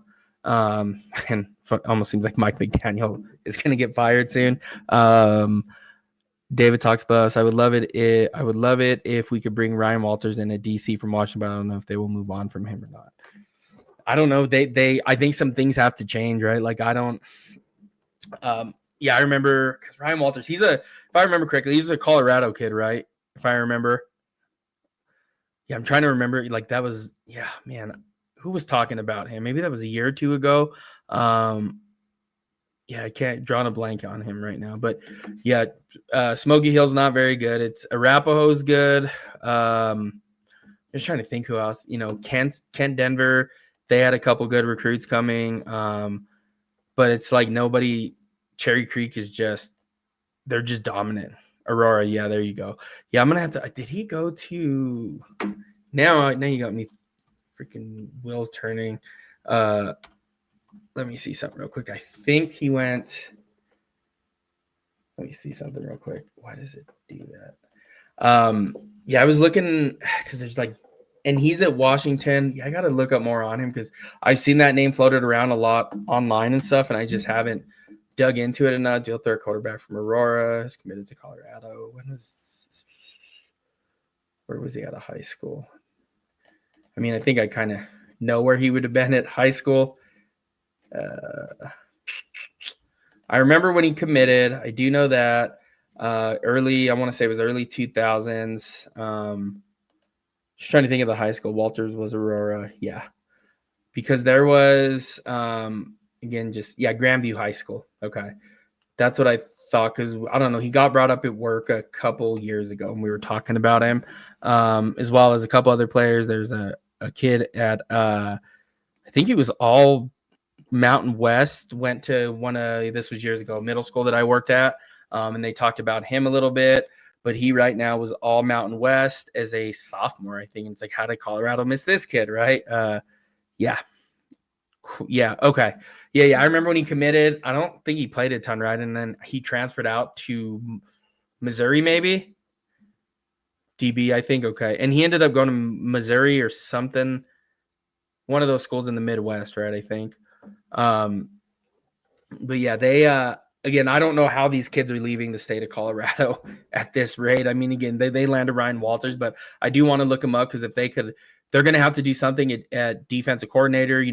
And almost seems like Mike McDaniel is going to get fired soon. David talks about us. I would love it if we could bring Ryan Walters in at DC from Washington, but I don't know if they will move on from him or not. I don't know. I think some things have to change, right? Like I don't. Yeah, I remember because Ryan Walters. If I remember correctly, he's a Colorado kid, right? If I remember. Yeah, I'm trying to remember. Like that was, yeah, man. who was talking about him? Maybe that was a year or two ago. Yeah, I can't draw a blank on him right now, but yeah, Smoky Hill's not very good. It's Arapahoe's good. Just trying to think who else. Kent Denver. They had a couple good recruits coming, but it's like nobody. Cherry Creek is they're just dominant. Aurora, yeah, there you go. Yeah, I'm gonna have to. Did he go to? Now you got me freaking wheels turning. Let me see something real quick. I think he went. Let me see something real quick. Why does it do that? Yeah, I was looking because there's and he's at Washington. Yeah, I got to look up more on him because I've seen that name floated around a lot online and stuff, and I just haven't dug into it enough. Jill Third quarterback from Aurora is committed to Colorado. Where was he out of high school? I mean, I think I kind of know where he would have been at high school. I remember when he committed. I do know that early. I want to say it was early 2000s. Just trying to think of the high school. Walters was Aurora. Yeah, because there was Grandview High School. Okay, that's what I thought because I don't know. He got brought up at work a couple years ago, and we were talking about him, as well as a couple other players. There's a kid at I think he was all Mountain West, went to this was years ago, middle school that I worked at, and they talked about him a little bit, but he right now was all Mountain West as a sophomore, I think. It's like, how did Colorado miss this kid, right? Yeah. Okay. Yeah. I remember when he committed, I don't think he played a ton, right? And then he transferred out to Missouri, maybe? DB, I think. Okay. And he ended up going to Missouri or something, one of those schools in the Midwest, right? I think. But yeah, they again, I don't know how these kids are leaving the state of Colorado at this rate. I mean, again, they landed Ryan Walters, but I do want to look them up because if they could, they're going to have to do something at defensive coordinator,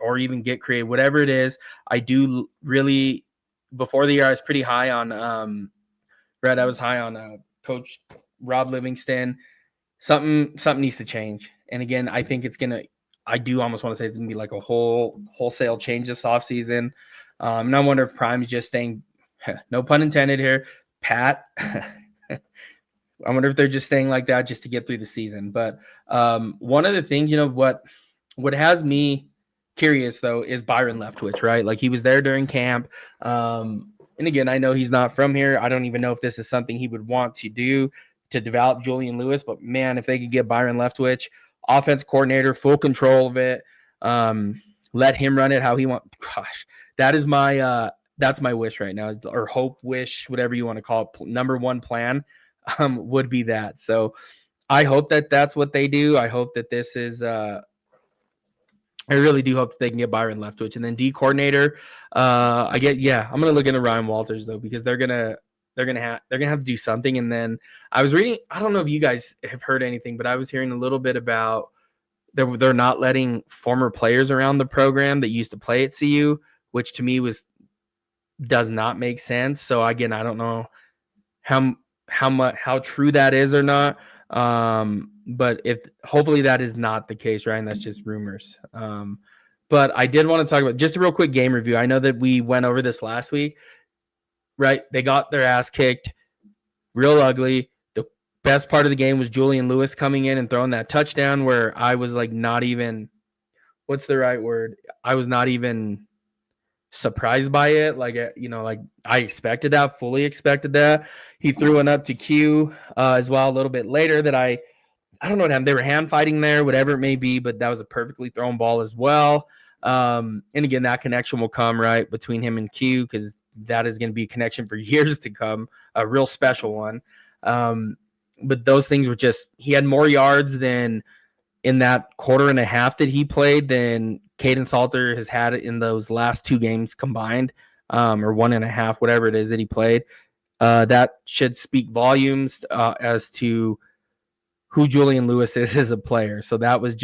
or even get creative, whatever it is. I do really, before the year, I was pretty high on Red. I was high on Coach Rob Livingston. Something needs to change. And again, I think it's going to, I do almost want to say it's going to be like a wholesale change this offseason. And I wonder if Prime is just staying, no pun intended here, pat. I wonder if they're just staying like that just to get through the season. But one of the things, what has me curious, though, is Byron Leftwich, right? Like, he was there during camp. And again, I know he's not from here. I don't even know if this is something he would want to do to develop Julian Lewis. But, man, if they could get Byron Leftwich, offense coordinator, full control of it, let him run it how he wants. Gosh, that is that's my wish right now, or hope, wish, whatever you want to call it. Number one plan would be that. So I hope that that's what they do. I hope that this is I really do hope that they can get Byron Leftwich. And then D coordinator, I'm gonna look into Ryan Walters though, because they're gonna have to do something. And then I was reading, I don't know if you guys have heard anything, but I was hearing a little bit about they're not letting former players around the program that used to play at CU, which to me does not make sense. So again, I don't know how true that is or not. But hopefully that is not the case, right? And that's just rumors. But I did want to talk about just a real quick game review. I know that we went over this last week, right? They got their ass kicked real ugly. The best part of the game was Julian Lewis coming in and throwing that touchdown where I was like, not even, what's the right word? I was not even surprised by it. Like I expected that, fully expected that. He threw one up to Q as well a little bit later that I don't know what happened. They were hand fighting there, whatever it may be, but that was a perfectly thrown ball as well. And again, that connection will come right between him and Q, because that is going to be a connection for years to come, a real special one. But those things were he had more yards than in that quarter and a half that he played than Caden Salter has had in those last two games combined, or one and a half, whatever it is that he played. That should speak volumes as to who Julian Lewis is as a player. So that was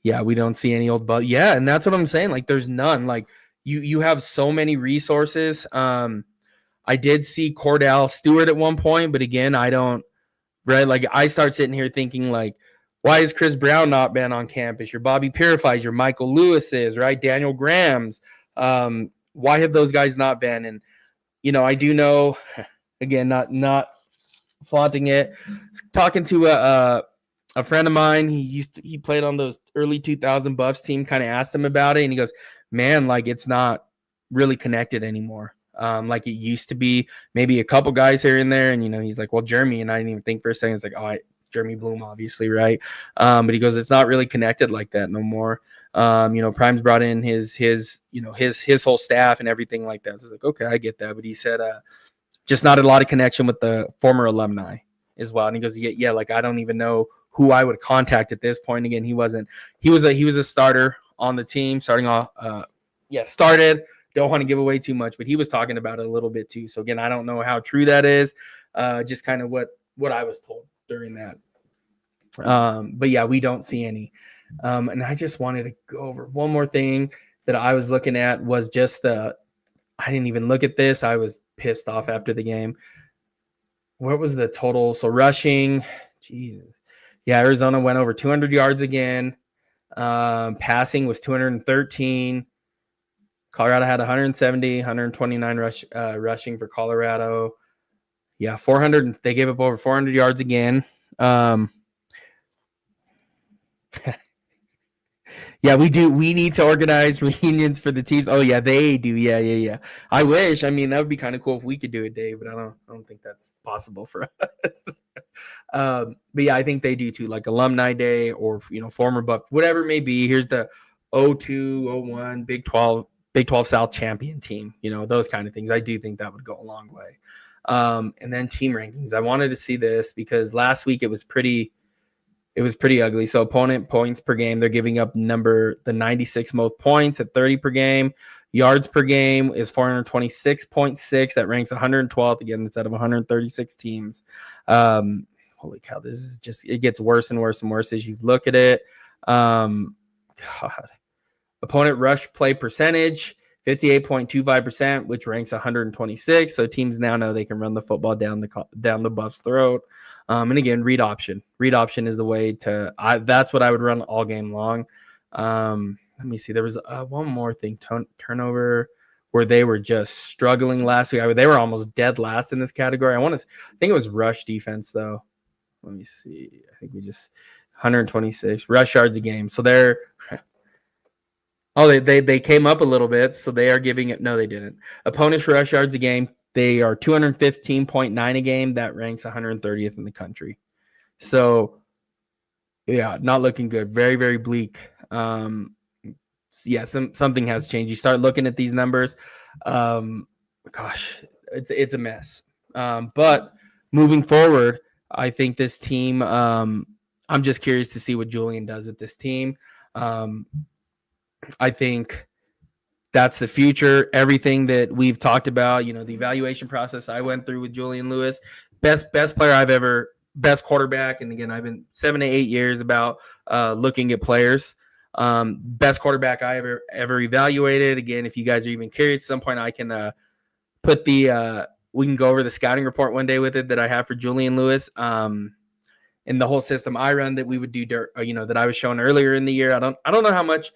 we don't see any old but and that's what I'm saying. Like, there's none. Like, you have so many resources. I did see Cordell Stewart at one point, but again, I don't, right? Like, I start sitting here thinking like, Why is Chris Brown not been on campus? Your Bobby Purifies, your Michael Lewis's, right? Daniel Graham's. Why have those guys not been? And I do know, again, not flaunting it. Talking to a friend of mine, he played on those early 2000 Buffs team. Kind of asked him about it, and he goes, "Man, like it's not really connected anymore. Like it used to be. Maybe a couple guys here and there." And he's like, "Well, Jeremy," and I didn't even think for a second. It's like, "Oh, Jeremy Bloom, obviously, right?" But he goes, "It's not really connected like that no more." Prime's brought in his whole staff and everything like that. So it's like, okay, I get that. But he said, just not a lot of connection with the former alumni as well. And he goes, yeah, like I don't even know who I would contact at this point. Again, he was a starter on the team, starting off. Started. Don't want to give away too much, but he was talking about it a little bit too. So again, I don't know how true that is. Just kind of what I was told during that. But yeah, we don't see any. And I just wanted to go over one more thing that I was looking at was just I didn't even look at this. I was pissed off after the game. What was the total? So rushing, Jesus. Yeah, Arizona went over 200 yards again. Passing was 213. Colorado had 170, 129 rushing for Colorado. Yeah, 400. They gave up over 400 yards again. Yeah, we do. We need to organize reunions for the teams. Oh yeah, they do. Yeah. I wish. I mean, that would be kind of cool if we could do it, Dave. But I don't think that's possible for us. But yeah, I think they do too, like Alumni Day or former Buff, whatever it may be. Here's the 02, 01 Big 12 South champion team. Those kind of things. I do think that would go a long way. And then team rankings. I wanted to see this because last week it was pretty ugly. So opponent points per game, they're giving up the 96th most points at 30 per game. Yards per game is 426.6. That ranks 112th again instead of 136 teams. Holy cow, this is it gets worse and worse and worse as you look at it. God. Opponent rush play percentage, 58.25%, which ranks 126. So teams now know they can run the football down the Buffs' throat. And again, read option. Read option is the way to. That's what I would run all game long. Let me see. There was one more thing. Turnover, where they were just struggling last week. They were almost dead last in this category. I think it was rush defense though. Let me see. I think we just 126 rush yards a game. So they're. Oh, they came up a little bit, so they are giving it. No, they didn't. Opponents rush yards a game. They are 215.9 a game. That ranks 130th in the country. So, yeah, not looking good. Very, very bleak. Yeah, something has changed. You start looking at these numbers. Gosh, it's a mess. But moving forward, I think this team. I'm just curious to see what Julian does with this team. I think that's the future. Everything that we've talked about, the evaluation process I went through with Julian Lewis, best player best quarterback. And again, I've been 7 to 8 years about looking at players. Best quarterback I ever evaluated. Again, if you guys are even curious, at some point I can put we can go over the scouting report one day with it that I have for Julian Lewis. And the whole system I run that we would do, that I was showing earlier in the year. I don't know how much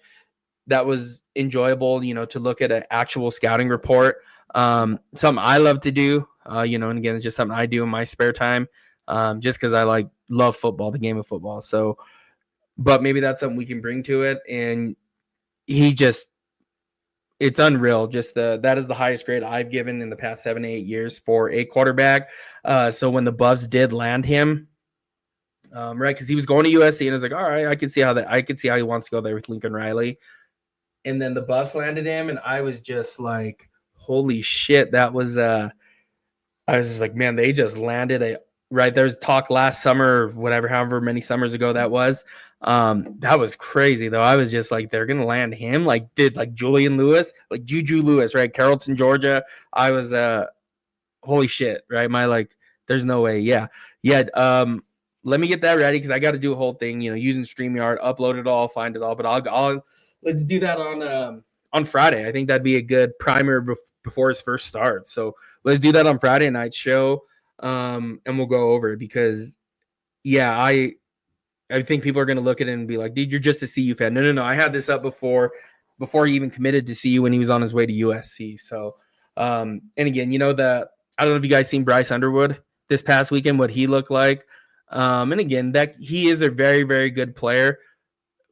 that was enjoyable, to look at an actual scouting report. Something I love to do, and again, it's just something I do in my spare time, just because I love football, the game of football. So, but maybe that's something we can bring to it. And it's unreal. That is the highest grade I've given in the past 7 to 8 years for a quarterback. So when the Buffs did land him, right, because he was going to USC, and I was like, all right, I can see how he wants to go there with Lincoln Riley. And then the Buffs landed him, and I was just like, holy shit, that was I was just like, man, they just landed right. There's talk last summer, however many summers ago that was. That was crazy though. I was just like, they're gonna land him, like Julian Lewis, like Juju Lewis, right? Carrollton, Georgia. I was holy shit, right? There's no way. Yeah. Let me get that ready because I got to do a whole thing, using StreamYard, upload it all, find it all. But I'll let's do that on Friday. I think that'd be a good primer before his first start. So let's do that on Friday night show, and we'll go over it because, yeah, I think people are going to look at it and be like, dude, you're just a CU fan. No. I had this up before he even committed to CU when he was on his way to USC. So, and again, I don't know if you guys seen Bryce Underwood this past weekend, what he looked like. And again, that he is a very, very good player,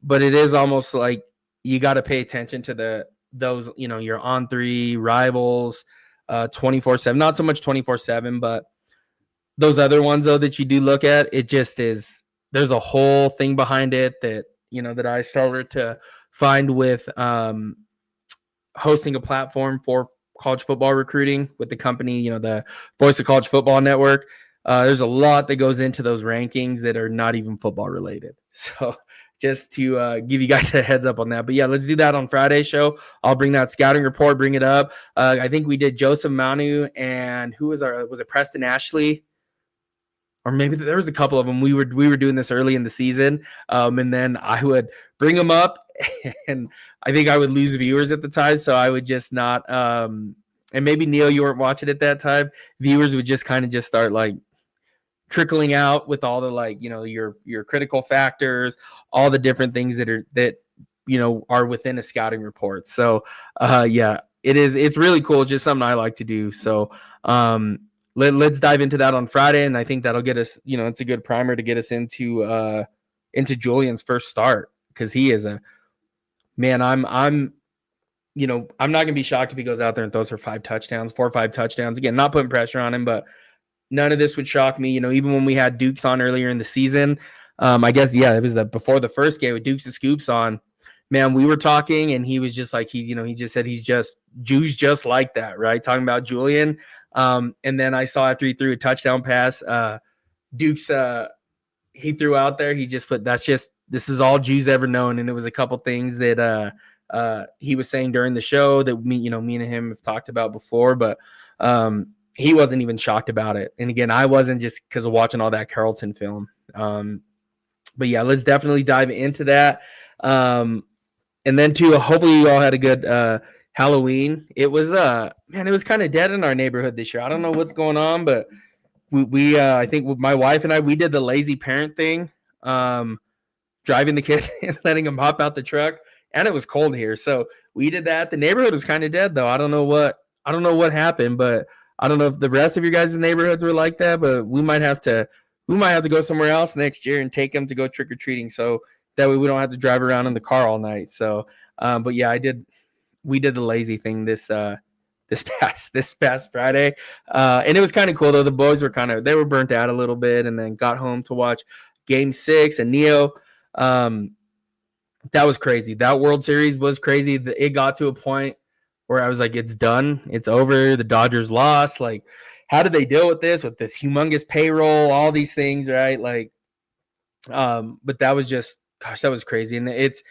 but it is almost like you got to pay attention to those, your on three rivals, 24/7, not so much 24/7, but those other ones though that you do look at, it just is, there's a whole thing behind it that, that I started to find with hosting a platform for college football recruiting with the company, the Voice of College Football Network. There's a lot that goes into those rankings that are not even football related. So just to give you guys a heads up on that. But yeah, let's do that on Friday's show. I'll bring that scouting report, bring it up. I think we did Joseph Manu and who was it Preston Ashley? Or maybe there was a couple of them. We were doing this early in the season, and then I would bring them up, and I think I would lose viewers at the time, so I would just not. And maybe Neil, you weren't watching at that time. Viewers would just kind of just start like trickling out with all the your critical factors, all the different things that are within a scouting report. So yeah, it's really cool. It's just something I like to do. So let's dive into that on Friday, and I think that'll get us, it's a good primer to get us into Julian's first start, because he is a man. I'm not gonna be shocked if he goes out there and throws for 4 or 5 touchdowns. Again, not putting pressure on him, but none of this would shock me. Even when we had Dukes on earlier in the season, I guess it was before the first game with Dukes and Scoops on. Man, we were talking, and he was just like he just said he's just Jews just like that, right? Talking about Julian. And then I saw after he threw a touchdown pass, Dukes he threw out there. He just put this is all Jews ever known, and it was a couple things that he was saying during the show that me and him have talked about before, but he wasn't even shocked about it. And again, I wasn't, just because of watching all that Carrollton film. But yeah, let's definitely dive into that. And then too, hopefully you all had a good Halloween. It was it was kind of dead in our neighborhood this year. I don't know what's going on, but we I think with my wife and I, we did the lazy parent thing, driving the kids and letting them hop out the truck. And it was cold here, so we did that. The neighborhood was kind of dead though. I don't know what happened, but I don't know if the rest of your guys' neighborhoods were like that. But we might have to go somewhere else next year and take them to go trick or treating, so that way we don't have to drive around in the car all night. So, but yeah, we did the lazy thing this past Friday, and it was kind of cool though. The boys were they were burnt out a little bit, and then got home to watch Game 6 and Neo. That was crazy. That World Series was crazy. It got to a point where I was like, it's done. It's over. The Dodgers lost. Like, how did they deal with this humongous payroll, all these things, right? Like, but that was just, gosh, that was crazy. And it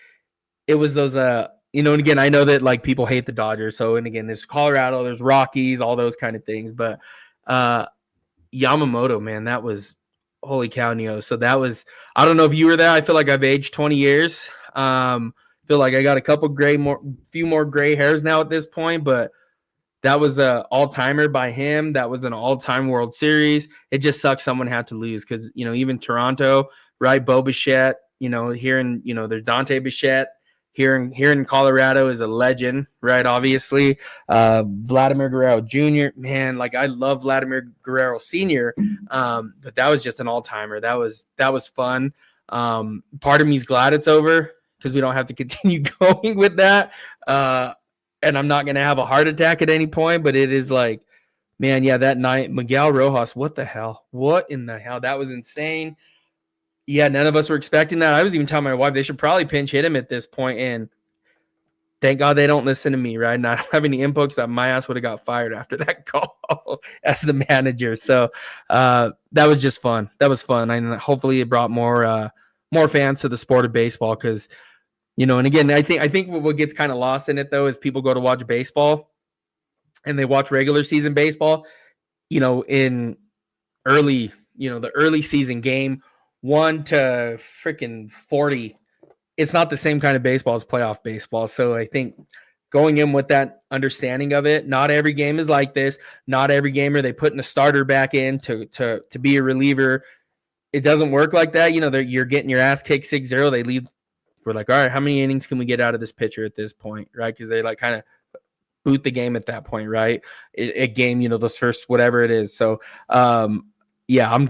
was those, and again, I know that like people hate the Dodgers. So, and again, there's Colorado, there's Rockies, all those kind of things. But Yamamoto, man, that was, holy cow, Neo. So that was, I don't know if you were there. I feel like I've aged 20 years. Feel like I got a few more gray hairs now at this point, but that was an all-timer by him. That was an all-time World Series. It just sucks someone had to lose, because, even Toronto, right? Bo Bichette, here in, there's Dante Bichette here in Colorado is a legend, right? Obviously, Vladimir Guerrero Jr., man, like I love Vladimir Guerrero Sr., but that was just an all-timer. That was fun. Part of me's glad it's over, because we don't have to continue going with that. And I'm not going to have a heart attack at any point, but it is like, man, yeah, that night, Miguel Rojas, what the hell? What in the hell? That was insane. Yeah, none of us were expecting that. I was even telling my wife they should probably pinch hit him at this point, and thank God they don't listen to me, right? And I don't have any inputs that my ass would have got fired after that call as the manager. So that was just fun. That was fun. And hopefully it brought more fans to the sport of baseball, because, and again, I think what gets kind of lost in it though is people go to watch baseball and they watch regular season baseball, in early, the early season game 1 to freaking 40. It's not the same kind of baseball as playoff baseball. So I think going in with that understanding of it, not every game is like this. Not every game are they putting a starter back in to be a reliever. it doesn't work like that. You're getting your ass kicked 6-0. They leave. We're like, all right, how many innings can we get out of this pitcher at this point, right? Because they like kind of boot the game at that point, right? A game, those first whatever it is. So, yeah,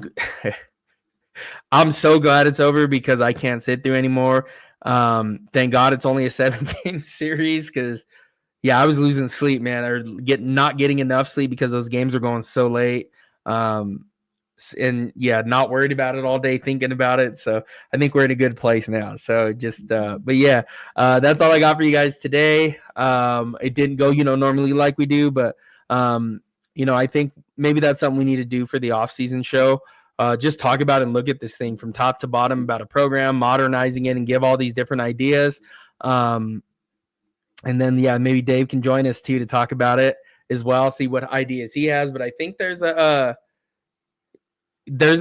I'm so glad it's over because I can't sit through anymore. Thank God it's only a 7-game series because, yeah, I was losing sleep, man, or not getting enough sleep because those games are going so late. And yeah, not worried about it all day, thinking about it. So I think we're in a good place now. So just, but yeah, that's all I got for you guys today. It didn't go, normally like we do, but I think maybe that's something we need to do for the off-season show. Just talk about and look at this thing from top to bottom about a program, modernizing it, and give all these different ideas. And then, yeah, maybe Dave can join us too to talk about it as well, see what ideas he has. But I think there's a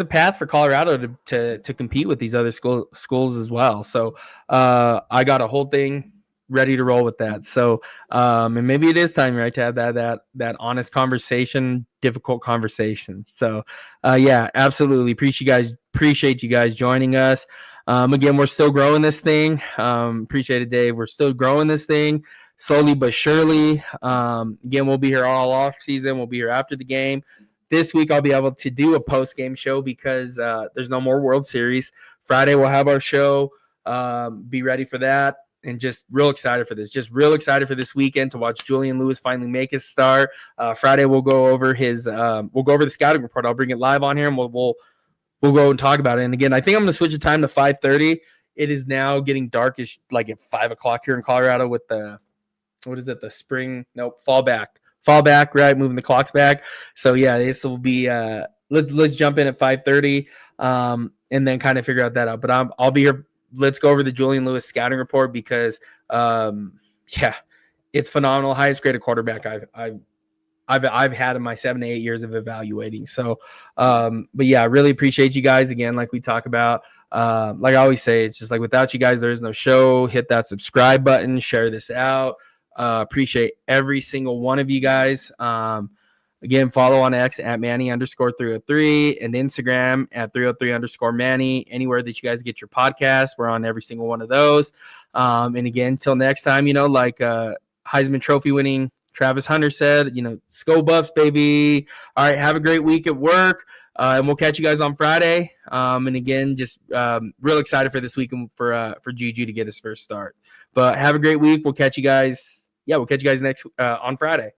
path for Colorado to compete with these other schools as well. So I got a whole thing ready to roll with that. So and maybe it is time, right, to have that honest conversation, difficult conversation. So yeah, absolutely appreciate you guys joining us. Again, we're still growing this thing. Appreciate it, Dave. We're still growing this thing slowly but surely. Again, we'll be here all off season. We'll be here after the game. This week, I'll be able to do a post-game show because there's no more World Series. Friday, we'll have our show. Be ready for that. And just real excited for this. Just real excited for this weekend to watch Julian Lewis finally make his start. Friday, we'll go over the scouting report. I'll bring it live on here, and we'll go and talk about it. And again, I think I'm going to switch the time to 5:30. It is now getting darkish, like at 5 o'clock here in Colorado with the fall back, right? Moving the clocks back. So yeah, this will be let's jump in at 5:30 and then kind of figure out that out. But I'll be here. Let's go over the Julian Lewis scouting report because yeah, it's phenomenal. Highest graded quarterback I've had in my 7 to 8 years of evaluating. So but yeah, I really appreciate you guys again, like we talk about. Like I always say, it's just like without you guys, there is no show. Hit that subscribe button, share this out. Appreciate every single one of you guys. Again, follow on X at Manny_303 and Instagram at 303_Manny. Anywhere that you guys get your podcast, we're on every single one of those. And again, till next time, like Heisman Trophy winning Travis Hunter said, Sko Buffs, baby. All right, have a great week at work. And we'll catch you guys on Friday. And again, just real excited for this week and for Juju to get his first start. But have a great week. We'll catch you guys. Yeah, we'll catch you guys next on Friday.